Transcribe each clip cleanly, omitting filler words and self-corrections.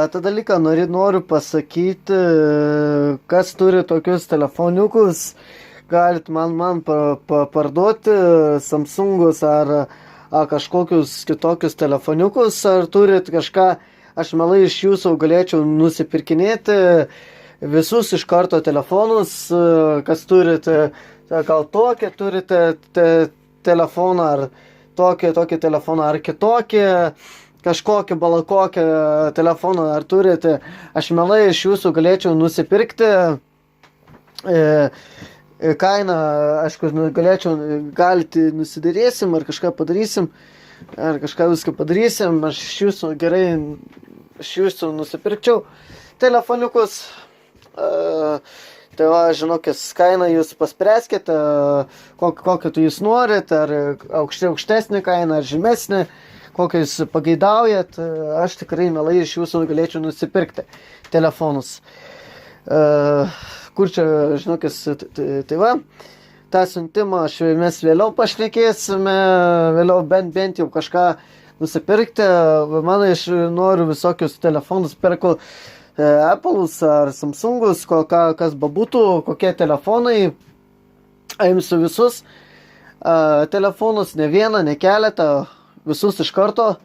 Tą dalyką noriu pasakyti, kas turi tokius telefoniukus, galit man parduoti Samsungus ar kažkokius kitokius telefoniukus, ar turit kažką, aš mielai iš jūsų galėčiau nusipirkinėti visus iš karto telefonus, kas turite, gal tokį turite telefoną, ar tokį telefoną, ar kitokį, kažkokį balakokį telefoną ar turite, aš mielai iš jūsų galėčiau nusipirkti. Kainą, aišku, galite nusiderėsim, ar kažką padarysim, ar kažką viską padarysim, aš iš jūsų nusipirkčiau telefoniukus. Tai va, žinokis, kainą jūs paspręskite, kokią tu jūs norit, ar aukštesnį kainą, ar žemesnį, kokią jūs pageidaujat, aš tikrai mielai iš jūsų galėčiau nusipirkti telefonus. Kur čia, žinokis, tai va, tą siuntimą mes vėliau pašnekėsime, vėliau bent jau kažką nusipirkti. Man aš noriu visokius telefonus, perku Apple'us ar Samsungus, kas babūtų, kokie telefonai, imsiu visus telefonus, ne vieną, ne keletą, visus iš karto,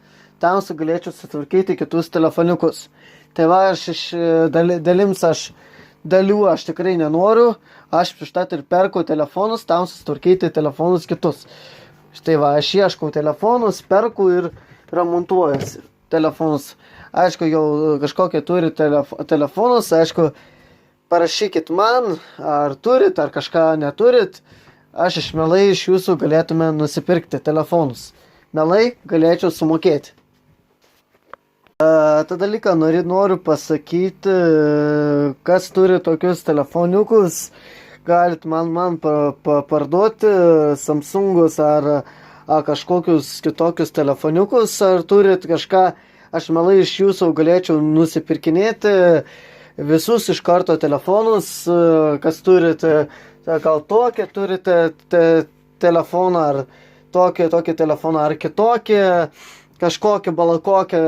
tam galėčiau sutvarkyti kitus telefoniukus. Tai va, aš iš dalių aš tikrai nenoriu, aš prieš tai ir perku telefonus, tam sutvarkyti telefonus kitus. Štai va, aš ieškau telefonus, perku ir remontuojuosi telefonus. Aišku, jau kažkokie turi telefonus, aišku, parašykit man, ar turit, ar kažką neturit, aš mielai iš jūsų galėtume nusipirkti telefonus. Mielai galėčiau sumokėti. Tą dalyką noriu pasakyti, kas turi tokius telefoniukus, galit man parduoti Samsungus ar kažkokius kitokius telefoniukus, ar turit kažką, aš mielai iš jūsų galėčiau nusipirkinėti visus iš karto telefonus, kas turite, gal tokį turite telefoną, ar tokį telefoną, ar kitokį, kažkokį balakokį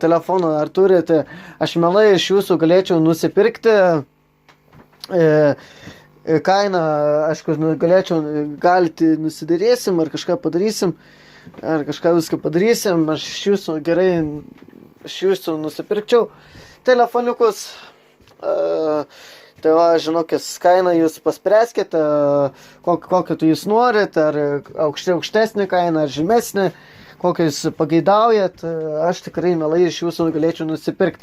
telefoną, ar turite, aš mielai iš jūsų galėčiau nusipirkti. Kainą, aišku, galite nusiderėsim, ar kažką padarysim, ar kažką viską padarysim, aš iš jūsų nusipirkčiau telefoniukus. Tai va, žinokis, kainą jūs paspręskite, kokią tu jūs norit, ar aukštesnį kainą, ar žemesnį, kokią jūs pageidaujat, aš tikrai mielai iš jūsų galėčiau nusipirkti.